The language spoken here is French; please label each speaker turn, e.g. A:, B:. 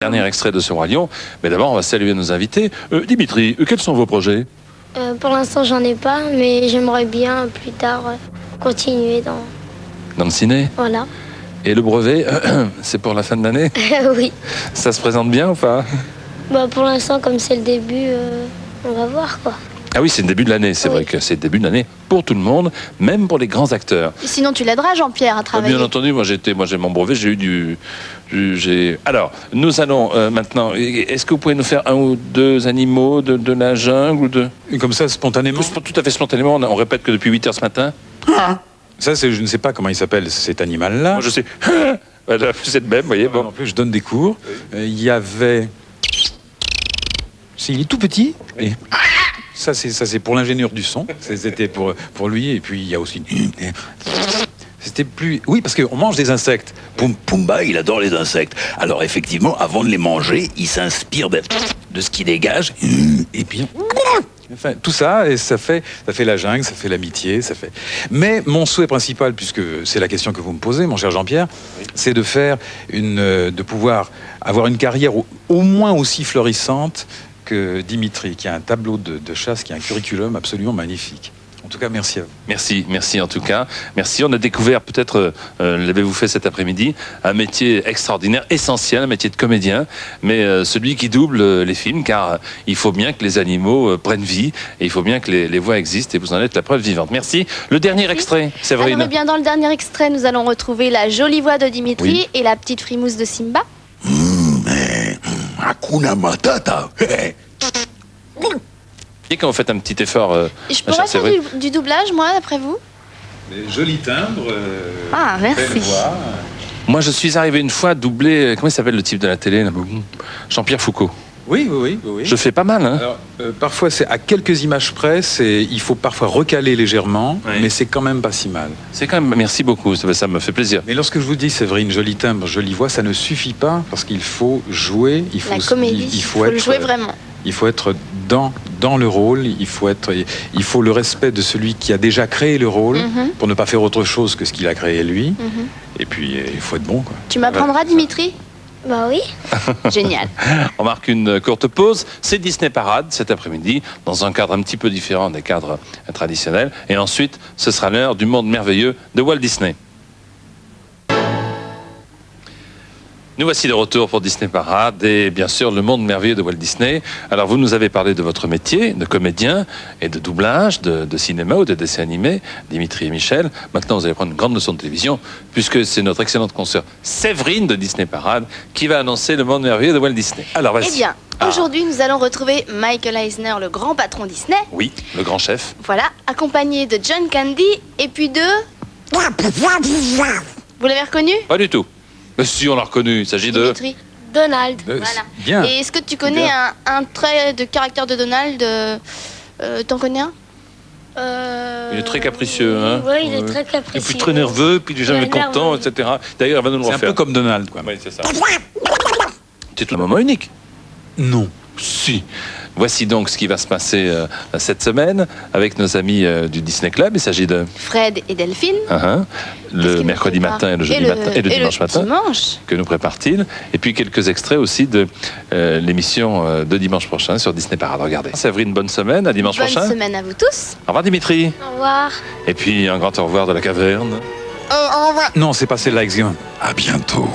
A: Dernier extrait de ce Roi Lion. Mais d'abord, on va saluer nos invités. Dimitri, quels sont vos projets?
B: Pour l'instant, j'en ai pas, mais j'aimerais bien plus tard continuer dans...
A: Dans le ciné?
B: Voilà.
A: Et le brevet, c'est pour la fin de l'année?
B: Oui.
A: Ça se présente bien ou pas?
B: Bah, pour l'instant, comme c'est le début, on va voir quoi.
A: Ah oui, c'est le début de l'année. C'est vrai que c'est le début de l'année pour tout le monde, même pour les grands acteurs.
C: Sinon, tu l'aideras, Jean-Pierre, à travailler.
A: Bien entendu, moi j'ai mon brevet, j'ai eu Alors, nous allons maintenant... Est-ce que vous pouvez nous faire un ou deux animaux de la jungle ou de...
D: Comme ça, spontanément?
A: Tout à fait spontanément. On répète que depuis 8 heures ce matin.
D: Ça, je ne sais pas comment il s'appelle, cet animal-là.
A: Moi, je sais. Voilà, c'est le même, vous voyez. Bon.
D: En plus, je donne des cours. Il y avait... Il est tout petit. Et... Ça, c'est pour l'ingénieur du son. C'était pour lui. Et puis, il y a aussi... C'était plus... Oui, parce qu'on mange des insectes.
E: Pumba, il adore les insectes. Alors, effectivement, avant de les manger, il s'inspire de ce qu'il dégage. Et puis...
D: Enfin, tout ça, et ça fait la jungle, ça fait l'amitié, ça fait... Mais mon souhait principal, puisque c'est la question que vous me posez, mon cher Jean-Pierre, c'est de pouvoir avoir une carrière au moins aussi florissante que Dimitri, qui a un tableau de chasse, qui a un curriculum absolument magnifique. En tout cas, merci à vous.
A: Merci en tout cas. Merci. On a découvert, peut-être l'avez-vous fait cet après-midi, un métier extraordinaire, essentiel, un métier de comédien, mais celui qui double les films, car il faut bien que les animaux prennent vie, et il faut bien que les voix existent, et vous en êtes la preuve vivante. Merci. Le dernier extrait, Séverine.
C: Alors, bien, dans le dernier extrait, nous allons retrouver la jolie voix de Dimitri et la petite frimousse de Simba.
E: Hakuna Matata.
A: Et quand vous faites un petit effort...
C: Je pourrais faire du doublage, moi, d'après vous?
D: Joli timbre.
C: Ah, merci.
A: Moi, je suis arrivé une fois à doubler... Comment il s'appelle le type de la télé là, Jean-Pierre Foucault.
D: Oui.
A: Je fais pas mal, hein.
D: Alors, parfois, c'est à quelques images près, il faut parfois recaler légèrement, mais c'est quand même pas si mal.
A: C'est quand même... Merci beaucoup, ça me fait plaisir.
D: Mais lorsque je vous dis, Séverine, joli timbre, jolie voix, ça ne suffit pas, parce qu'il faut jouer,
C: la comédie, il faut le jouer vraiment.
D: Il faut être dans le rôle, il faut le respect de celui qui a déjà créé le rôle, pour ne pas faire autre chose que ce qu'il a créé lui. Et puis, il faut être bon, quoi.
C: Tu m'apprendras, Dimitri?
B: Bah oui.
C: Génial.
A: On marque une courte pause. C'est Disney Parade cet après-midi, dans un cadre un petit peu différent des cadres traditionnels. Et ensuite, ce sera l'heure du monde merveilleux de Walt Disney. Nous voici de retour pour Disney Parade et bien sûr le monde merveilleux de Walt Disney. Alors vous nous avez parlé de votre métier de comédien et de doublage, de cinéma ou de dessin animé, Dimitri et Michel. Maintenant vous allez prendre une grande leçon de télévision puisque c'est notre excellente consoeur Séverine de Disney Parade qui va annoncer le monde merveilleux de Walt Disney. Alors vas-y.
C: Eh bien, aujourd'hui nous allons retrouver Michael Eisner, le grand patron Disney.
A: Oui, le grand chef.
C: Voilà, accompagné de John Candy et puis de... Vous l'avez reconnu?
A: Pas du tout. Mais si, on l'a reconnu, il s'agit de...
C: Dimitri.
B: Donald.
C: Voilà.
D: Bien.
C: Et est-ce que tu connais un trait de caractère de Donald? T'en connais un?
A: Il est très capricieux, hein.
B: Oui, il est très capricieux.
A: Et puis très nerveux, puis il est jamais content, etc. D'ailleurs, il va nous le refaire.
D: C'est un peu comme Donald, quoi.
A: Oui, c'est ça. C'est tout un moment unique.
D: Non.
A: Si. Voici donc ce qui va se passer cette semaine avec nos amis du Disney Club. Il s'agit de...
C: Fred et Delphine.
A: Le mercredi matin et le jeudi matin et le dimanche matin. Que nous prépare-t-il? Et puis quelques extraits aussi de l'émission de dimanche prochain sur Disney Parade. Regardez. Séverine, bonne semaine. À dimanche prochain.
C: Bonne semaine à vous tous.
A: Au revoir Dimitri.
B: Au revoir.
A: Et puis un grand au revoir de la caverne.
D: Non, c'est pas celle-là, excusez-moi.
E: À bientôt.